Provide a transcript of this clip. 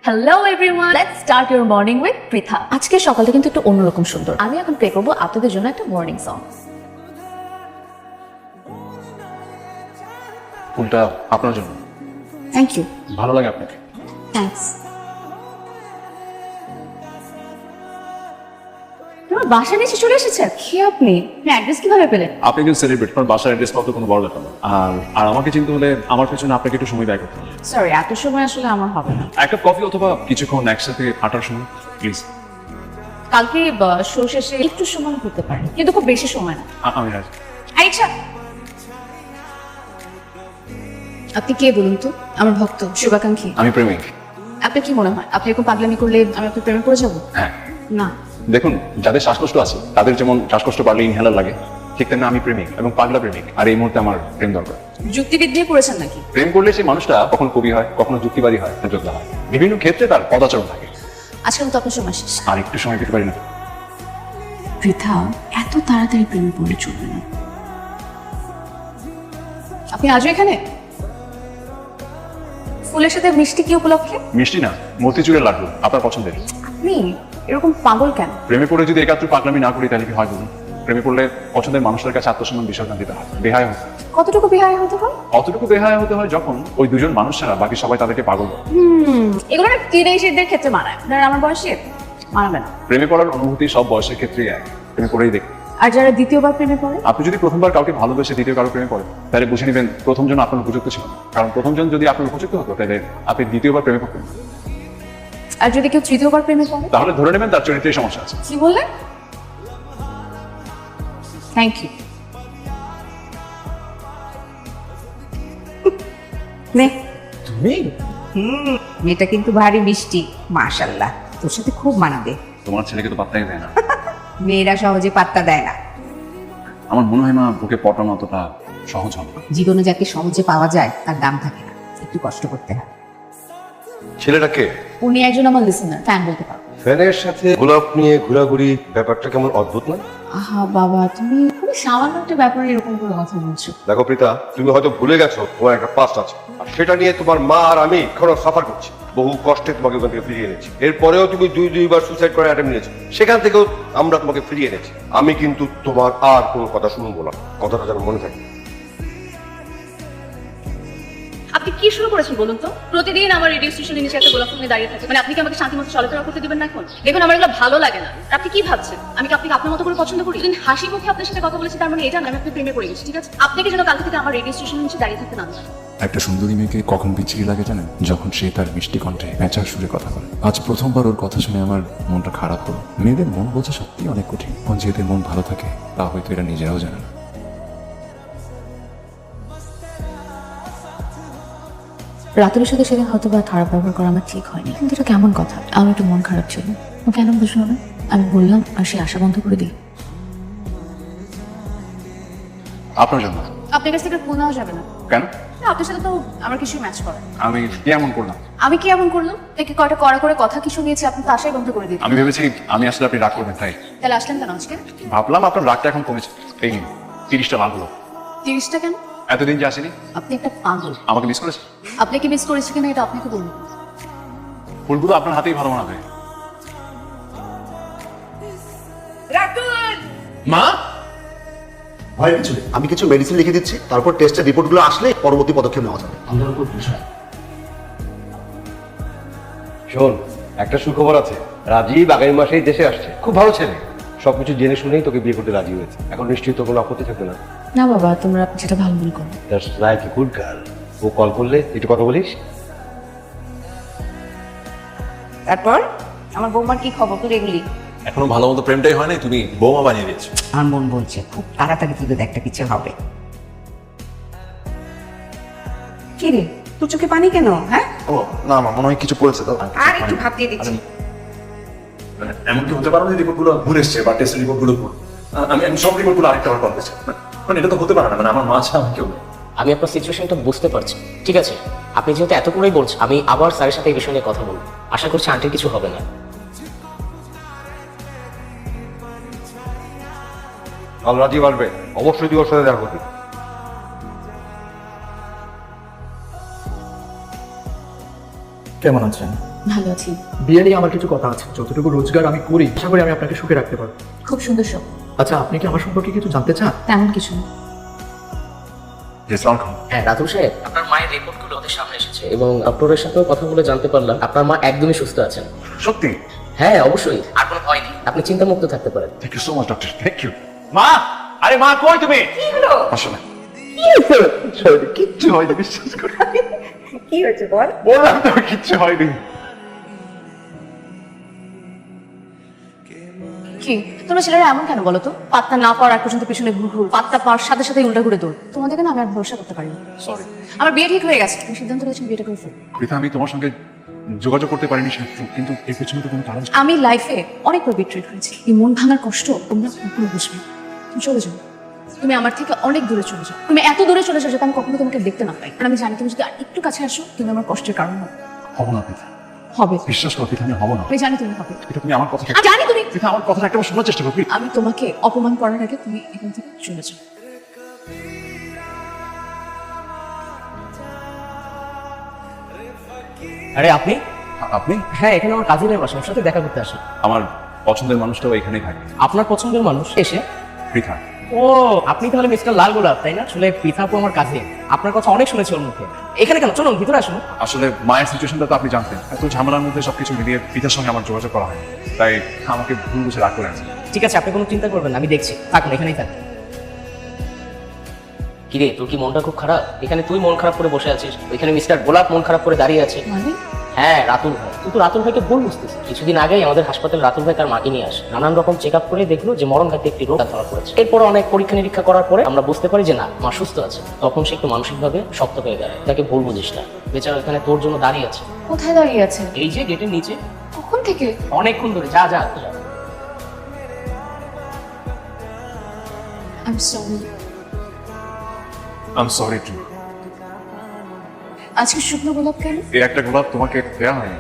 Hello everyone, let's start your morning with Pritha. আজকে সকালটা কিন্তু একটু অন্যরকম সুন্দর। আমি এখন প্লে করবো আপনাদের জন্য একটা মর্নিং সং। ফুলটা আপনার জন্য। Thank you. ভালো লাগে আপনাকে। থ্যাঙ্কস। তোমার বাসার নিচে চলে এসেছে? কি আপনি অ্যাড্রেস কিভাবে পেলেন? আপনি একজন সেলিব্রিটি, আপনার বাসার অ্যাড্রেস পাওয়া তো কোনো বড় ব্যাপার না। আর আমাকে চিনতে হলে আমার পেছনে আপনাকে একটু সময় ব্যয় করতে হবে। সরি, এত সময় আসলে আমার হবে না। এক কাপ কফি অথবা কিছুক্ষণ একসাথে হাঁটার সময় প্লিজ। কালকে শো শেষে একটু সময় হতে পারে, কিন্তু খুব বেশি সময় না। আমি রাজি। আচ্ছা, আপনি কে বলুন তো? আমার ভক্ত, শুভাকাঙ্ক্ষী। আমি প্রেমিক। আপনার কি মনে হয় আপনি এরকম পাগলামি করলে আমি আপনার প্রেমে পড়ে যাবো? হ্যাঁ, না। দেখুন, যাদের শ্বাসকষ্ট আছে তাদের যেমন শ্বাসকষ্ট বাড়লে ইনহেলার লাগে, ঠিক তেমনি আমি প্রেমিক এবং পাগলা প্রেমিক। আর এই মুহূর্তে আমার প্রেম দরকার। যুক্তিবিদ দিয়ে পড়েছেন নাকি? প্রেম করলে সেই মানুষটা কখনো কবি হয়, কখনো যুক্তিবাদী হয়, যোদ্ধা হয়। বিভিন্ন ক্ষেত্রে তার পদাচরণ থাকে। আজকে মতো আপনার সময় শেষ। আর একটু সময় পেতে পারি না। পৃথা, এত তাড়াতাড়ি প্রেমে পড়লে চলবে না। আপনি আজও এখানে? ফুলের সাথে মিষ্টি কি উপলক্ষে? মিষ্টি না, মতিচুরের লাড্ডু আপনার পছন্দের। আপনি এরকম পাগল কেন? প্রেমে পড়ে যদি একাত্র পাগলামি না করি তাহলে কি হয় বলুন? প্রেমে পড়লে পছন্দের মানুষের কাছে আত্মসম্মান বিসর্জন দিতে হয়, বেহায় হতে হয়। কতটুকু বিহায় হতে হয়? অতটুকু বেহায় হতে হয় যখন ওই দুজন মানুষ ছাড়া বাকি সবাই তাদেরকে পাগল বলে। এগুলো না টিনেজারদের ক্ষেত্রে মানায়, আপনার আমার বয়সে মানাবে না। প্রেমে পড়ার অনুভূতি সব বয়সের ক্ষেত্রেই এক। প্রেমে পড়েই দেখ। আর যারা দ্বিতীয়বার প্রেমে পড়ে? আপনি যদি প্রথমবার কাউকে ভালোবেসে দ্বিতীয় কারো প্রেমে পড়েন তাহলে বুঝে নেবেন প্রথম জন আপনার উপযুক্ত ছিল না। কারণ প্রথম জন যদি আপনার উপযুক্ত হতো তাহলে আপনি দ্বিতীয়বার প্রেমে পড়তেন না। আর যদি কেউ তৃতীয়বার প্রেমে পড়ে? তাহলে ধরে নেবেন তার চরিত্রে সমস্যা আছে। কি বললেন? Thank you. নে, তুমি মেয়েটা কিন্তু ভারী মিষ্টি, মাশাআল্লাহ, তোর সাথে খুব মানাবে। তোমার ছেলেকে তো পাত্তাই দেয় না। মেয়েরা সহজে পাত্তা দেয় না। আমার মনে হয় না ওকে পটানো অতটা সহজ হবে। জীবনে যাকে সহজে পাওয়া যায় তার দাম থাকে না, একটু কষ্ট করতে হয়। ছেলেটাকে উনি একজন আমার লিসেনার, ফ্যান বলতে পারো। ফ্যানের সাথে গোলাপ নিয়ে ঘোরাঘুরি ব্যাপারটা কেমন অদ্ভুত না? আহা বাবা, তুমি খুবই সামান্য একটা ব্যাপারে এরকম করে কথা বলছো। দেখো প্রীতা, তুমি হয়তো ভুলে গেছো তোমার একটা পাস্ট আছে, আর সেটা নিয়ে তোমার মা আর আমি এখনো সাফার করছি। বহু কষ্টে তোমাকে ওখান থেকে ফিরিয়ে এনেছি। এরপরেও তুমি দুইবার সুইসাইড করার অ্যাটেম্প নিয়েছো, সেখান থেকেও আমরা তোমাকে ফিরিয়ে এনেছি। আমি কিন্তু তোমার আর কোনো কথা শুনবো না, কথাটা যেন মনে থাকে। আপনি কি শুরু করেছেন বলুন তো? প্রতিদিন আমার রেডিও স্টেশনের নিচে একটা গোলাপ ফুল নিয়ে দাঁড়িয়ে থাকে, মানে আপনি কি আমাকে শান্তি মতো চলাফেরা করতে দিবেন না এখন? দেখুন, আমার এগুলো ভালো লাগে না। আপনি কি ভাবছেন আমি কি আপনাকে আপনার মতো করে পছন্দ করি? হাসি মুখে আপনার সাথে কথা বলেছি, তার মানে এটা না আমি আপনার প্রেমে পড়ে গেছি, ঠিক আছে? আপনাকে যেন কালকে থেকে আমার রেডিও স্টেশনের নিচে দাঁড়িয়ে থাকতে না হয়। একটা সুন্দরী মেয়েকে কখন বিচ্ছিরি লাগে জানেন? যখন সে তার মিষ্টি কণ্ঠে ম্যাচার সুরে কথা বলে। আজ প্রথমবার ওর কথা শুনে আমার মনটা খারাপ হলো। মেয়েদের মন বোঝা সত্যি অনেক কঠিন। কোন যে এদের মন ভালো থাকে তা হয়তো এরা নিজেরাও জানে না। রাতুলের সাথে সেদিন হয়তো বা খারাপ ব্যবহার করা আমার ঠিক হয়নি, কিন্তু এটা কেমন কথা? আমার একটু মন খারাপ ছিল, ও কেন বুঝলো না? আমি বললাম আর সে আশা বন্ধ করে দিল। আপনার জন্য। আপনার কাছ থেকে ফোন নেওয়া যাবে না। কেন? না, আপনার সাথে তো আমার কিছু ম্যাচ করে। আমি কি এমন করলাম? আমি কি এমন করলাম? একে কয়টা কড়া করে কথা কি শুনিয়েছি, আপনি তো আশাই বন্ধ করে দিলেন। আমি ভেবেছি আমি আসলে আপনি রাগ করবেন, তাই তাহলে আসলেন কেন আজকে? ভাবলাম আপনার রাগটা এখন কমেছে। এই নিন 30টা লাল হলো। 30টা কেন? এতদিন যে আসেনি। আপনি একটা পাগল। আমাকে মিস করেছে? আপনি কি মিস করেছি কিনা এটা আপনাকে বলুন। ফুলগুলো আপনার হাতেই ভালো মানাবে। মা, ভয় কিছু নেই, আমি কিছু মেডিসিন লিখে দিচ্ছি, তারপর টেস্টের রিপোর্টগুলো আসলে পরবর্তী পদক্ষেপ নেওয়া যাবে। শোন, একটা সুখবর আছে। রাজীব আগামী মাসেই দেশে আসছে। খুব ভালো ছেলে, সবকিছু জেনে শুনেই তোকে বিয়ে করতে রাজি হয়েছে। এখন নিশ্চয়ই তোর কোনো আপত্তি থাকবে না। না বাবা, তোমরা যেটা ভালো মনে করো। That's like a good girl. ও কল করলে একটু কথা বলিস। তারপর আমার বৌমার কি খবর তোর? এগুলি এখনো ভালো মতো প্রেমটাই হয় নাই, তুমি বৌমা বানিয়ে দিয়েছো। আমার মন বলছে খুব তাড়াতাড়ি তোদের একটা কিছু হবে। কি রে, তোর চোখে পানি কেন? হ্যাঁ, ও না মা, মনে হয় কিছু পড়েছে তো। আর একটু ভাব দিয়ে দিচ্ছি। এমন কি হতে পারে না রিপোর্টগুলো ভুল এসছে বা টেস্টের রিপোর্টগুলো ভুল? আমি সব রিপোর্টগুলো আরেকটা বার করেছি। মানে এটা তো হতে পারে না, মানে আমার মা ছাড়া আমি কেউ নেই। আমি আপনার সিচুয়েশনটা বুঝতে পারছি, ঠিক আছে? আপনি যেহেতু এত করেই বলছেন, আমি আবার স্যারের সাথে এই বিষয় নিয়ে কথা বলবো। আশা করছি আন্টির কিছু হবে না। কাল রাজীব আসবে, অবশ্যই তুই ওর সাথে দেখা করবি। কেমন আছেন? ভালো আছি। বিয়ে নিয়ে আমার কিছু কথা আছে। যতটুকু রোজগার আমি করি আশা করি আমি আপনাকে সুখে রাখতে পারবো। খুব সুন্দর সব। আচ্ছা, আপনি কি আমার সম্পর্কে কিছু জানতে চান? তেমন কিছু না। হ্যাঁ রাতুল সাহেব, আপনার মায়ের রিপোর্টগুলো ওদের সামনে এসেছে এবং ডক্টরের সাথেও কথা বলে জানতে পারলাম আপনার মা একদমই সুস্থ আছেন। সত্যি? হ্যাঁ অবশ্যই, আর কোনো ভয় নেই, আপনি চিন্তামুক্ত থাকতে পারেন। Thank you so much doctor, thank you. মা, আরে মা কই তুমি? আসলে কিচ্ছু হয়নি, বিশ্বাস করো। কি হয়েছে বল? বললাম তো কিচ্ছু হয়নি। কি তোমরা ছেলেরা এমন কেন বলো তো? পাত্তা না পাওয়ার এক পর্যন্ত পিছনে ঘুর, পাত্তা পাওয়ার সাথে সাথে উল্টা ঘুরে দৌড়। তোমাদেরকে না আমি আর ভরসা করতে পারিনি। সরি আমার বিয়ে ঠিক হয়ে গেছে, তুমি সিদ্ধান্ত নিয়েছি বিয়েটা করে ফেলবো। পৃথা, আমি তোমার সঙ্গে যোগাযোগ করতে পারিনি কিন্তু এর পেছনে তো কোনো কারণ ছিল। আমি লাইফে অনেকবার বিট্রিট হয়েছি, এই মন ভাঙার কষ্ট তোমরা কখনো বুঝবে না। তুমি চলে যাও, তুমি আমার থেকে অনেক দূরে চলে যাও। তুমি এত দূরে চলে যাও যাতে আমি কখনো তোমাকে দেখতে না পাই। আর আমি জানি তুমি যদি আর একটু কাছে আসো তুমি আমার কষ্টের কারণ হবে। হবো না পৃথা, হবে। বিশ্বাস করো পৃথা, আমি হবো না। আমি জানি তুমি হবে। পৃথা, তুমি আমার কথা আমি জানি তুমি। পৃথা, আমার কথাটা একটা শোনার চেষ্টা করো। আমি তোমাকে অপমান করার আগে তুমি এখান থেকে চলে যাও। আরে আপনি? আপনি? হ্যাঁ, এখানে আমার কাজিনের বাসা, ওর সাথে দেখা করতে আসেন। আমার পছন্দের মানুষটাও এখানেই থাকে। আপনার পছন্দের মানুষ এসে? পৃথা। ও, আপনি তাহলে মিস্টার লাল গোলাপ, তাই না? আসলে পৃথাপু আমার কাজিন, আপনার কথা অনেক শুনেছি ওর মুখে। এখানে কেন, চলুন ভিতরে আসুন। আসলে মায়ের সিচুয়েশনটা তো আপনি জানতেন, এত ঝামেলার মধ্যে সবকিছু মিলিয়ে পিতার সঙ্গে আমার যোগাযোগ করা হয়, তাই আমাকে ভুল বুঝে রাগ করে আছে। ঠিক আছে, আপনি কোনো চিন্তা করবেন না, আমি দেখছি। থাকুন, এখানেই থাকুন। কিরে, তোর কি মনটা খুব খারাপ? এখানে তুই মন খারাপ করে বসে আছিস, ওইখানে মিস্টার গোলাপ মন খারাপ করে দাঁড়িয়ে আছে। মানে হ্যাঁ, রাতুল ভাই। কিন্তু রাতুল ভাইকে ভুল বুঝতেছি। কিছুদিন আগেই আমাদের হাসপাতালে রাতুল ভাই তার মাকে নিয়ে আসে, নানান রকম চেক আপ করে দেখলো যে মরণ ঘাতে একটি রোগ ধরা পড়েছে। এরপর অনেক পরীক্ষা নিরীক্ষা করার পরে আমরা বুঝতে পারি যে না, মা সুস্থ আছে। তখন সে একটু মানসিকভাবে শক্ত হয়ে দাঁড়ায়। তাকে ভুল বুঝিস না, বেচারা এখানে তোর জন্য দাঁড়িয়ে আছে। কোথায় দাঁড়িয়ে আছে? এই যে গেটের নিচে। কখন থেকে? অনেকক্ষণ ধরে। যা যা যা। I'm sorry. I'm sorry too. আজকে শুকনো গোলাপ কেন? এই একটা গোলাপ তোমাকে দেওয়া হয়নি।